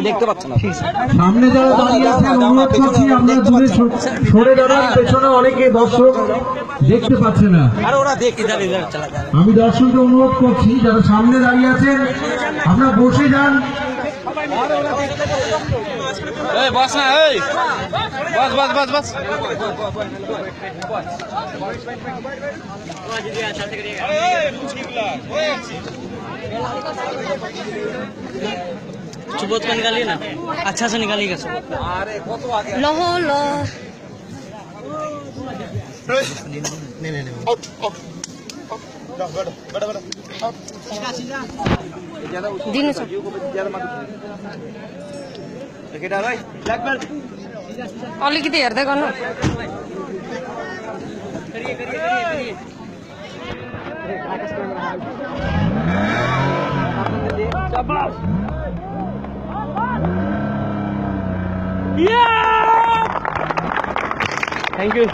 দেখতে পাচ্ছ না সামনে যারা দাঁড়িয়ে আছেন অনুরোধ করছি আমরা দূরে সরে দাঁড়ান, পেছনে অনেকে দর্শক দেখতে পাচ্ছে না। আমি দর্শককে অনুরোধ করছি যারা সামনে দাঁড়িয়ে আছেন আপনারা বসে যান। বস না, বস বস বস বস। सुबोध का निकालिए ना, अच्छा से निकालिएगा सुबोध। लो लो दिन अलिकति हेर्दै गर्नु। Thank you.